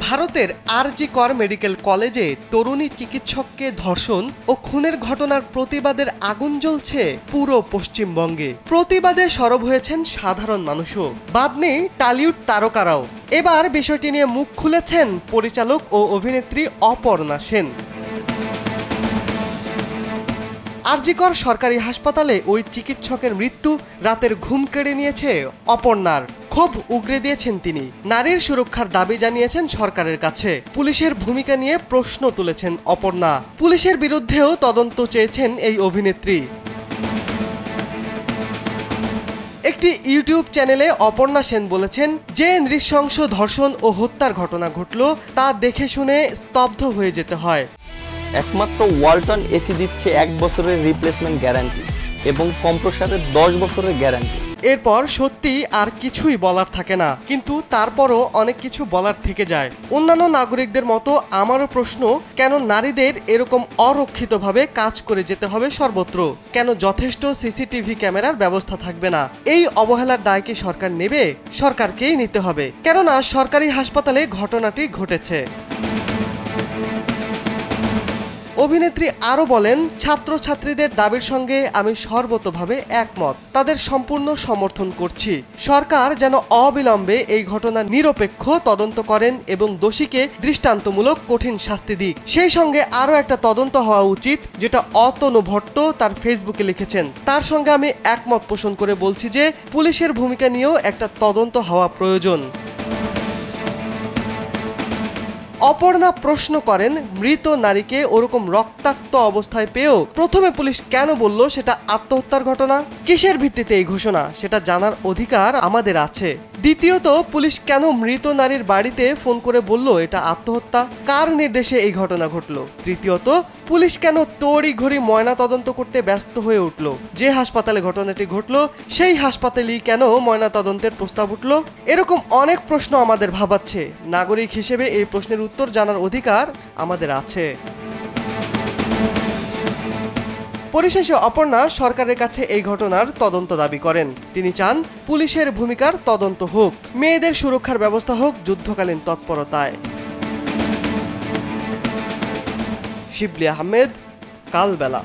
ভারতের আরজি কর মেডিকেল কলেজে তরুণী চিকিৎসককে ধর্ষণ ও খুনের ঘটনার প্রতিবাদের আগুন জ্বলছে পুরো পশ্চিমবঙ্গে। প্রতিবাদে সরব হয়েছেন সাধারণ মানুষও, বাদ নেই টলিউড তারকারাও। এবার বিষয়টি নিয়ে মুখ খুলেছেন পরিচালক ও অভিনেত্রী অপর্ণা সেন। আরজি কর সরকারি হাসপাতালে ওই চিকিৎসকের মৃত্যু রাতের ঘুম কেড়ে নিয়েছে অপর্ণার। ক্ষোভ উগরে দিয়েছেন তিনি। নারীর সুরক্ষার দাবি জানিয়েছেন সরকারের কাছে। পুলিশের ভূমিকা নিয়ে প্রশ্ন তুলেছেন অপর্ণা। পুলিশের বিরুদ্ধেও তদন্ত চেয়েছেন এই অভিনেত্রী। একটি ইউটিউব চ্যানেলে অপর্ণা সেন বলেছেন, যে নৃশংস ধর্ষণ ও হত্যার ঘটনা ঘটল তা দেখে শুনে স্তব্ধ হয়ে যেতে হয়। একমাত্র ওয়ালটন এসি দিচ্ছে 1 বছরের রিপ্লেসমেন্ট গ্যারান্টি এবং কম্প্রেসারের 10 বছরের গ্যারান্টি। এরপর সত্যি আর কিছুই বলার থাকে না, কিন্তু তারপরও অনেক কিছু বলার থেকে যায়। অন্যান্য নাগরিকদের মতো আমারও প্রশ্ন, কেন নারীদের এরকম অরক্ষিতভাবে কাজ করে যেতে হবে সর্বত্র? কেন যথেষ্ট সিসিটিভি ক্যামেরার ব্যবস্থা থাকবে না? এই অবহেলার দায় কি সরকার নেবে? সরকারকেই নিতে হবে, কেননা সরকারি হাসপাতালে ঘটনাটি ঘটেছে। অভিনেত্রী আরও বলেন, ছাত্রছাত্রীদের দাবির সঙ্গে আমি সর্বতোভাবে একমত, তাদের সম্পূর্ণ সমর্থন করছি। সরকার যেন অবিলম্বে এই ঘটনার নিরপেক্ষ তদন্ত করেন এবং দোষীকে দৃষ্টান্তমূলক কঠিন শাস্তি দিক। সেই সঙ্গে আরও একটা তদন্ত হওয়া উচিত, যেটা অতনু ভট্ট তার ফেসবুকে লিখেছেন। তার সঙ্গে আমি একমত পোষণ করে বলছি যে পুলিশের ভূমিকা নিয়েও একটা তদন্ত হওয়া প্রয়োজন। অপর্ণা প্রশ্ন করেন, মৃত নারীকে ওরকম রক্তাক্ত অবস্থায় পেয়েও প্রথমে পুলিশ কেন বলল সেটা আত্মহত্যার ঘটনা? কিসের ভিত্তিতে এই ঘোষণা সেটা জানার অধিকার আমাদের আছে। দ্বিতীয়ত, পুলিশ কেন মৃত নারীর বাড়িতে ফোন করে বলল এটা আত্মহত্যা? কার নির্দেশে এই ঘটনা ঘটল? তৃতীয়ত, পুলিশ কেন তড়িঘড়ি ময়না তদন্ত করতে ব্যস্ত হয়ে উঠল? যে হাসপাতালে ঘটনাটি ঘটল সেই হাসপাতালেই কেন ময়না তদন্তের প্রস্তাব উঠল? এরকম অনেক প্রশ্ন আমাদের ভাবাচ্ছে। নাগরিক হিসেবে এই প্রশ্নের উত্তর জানার অধিকার আমাদের আছে। পরিশেষে অপর্ণা সরকারের কাছে এই ঘটনার তদন্ত দাবি করেন। তিনি চান পুলিশের ভূমিকার তদন্ত হোক, মেয়েদের সুরক্ষার ব্যবস্থা হোক যুদ্ধকালীন তৎপরতায়। শিবলি আহমেদ, কালবেলা।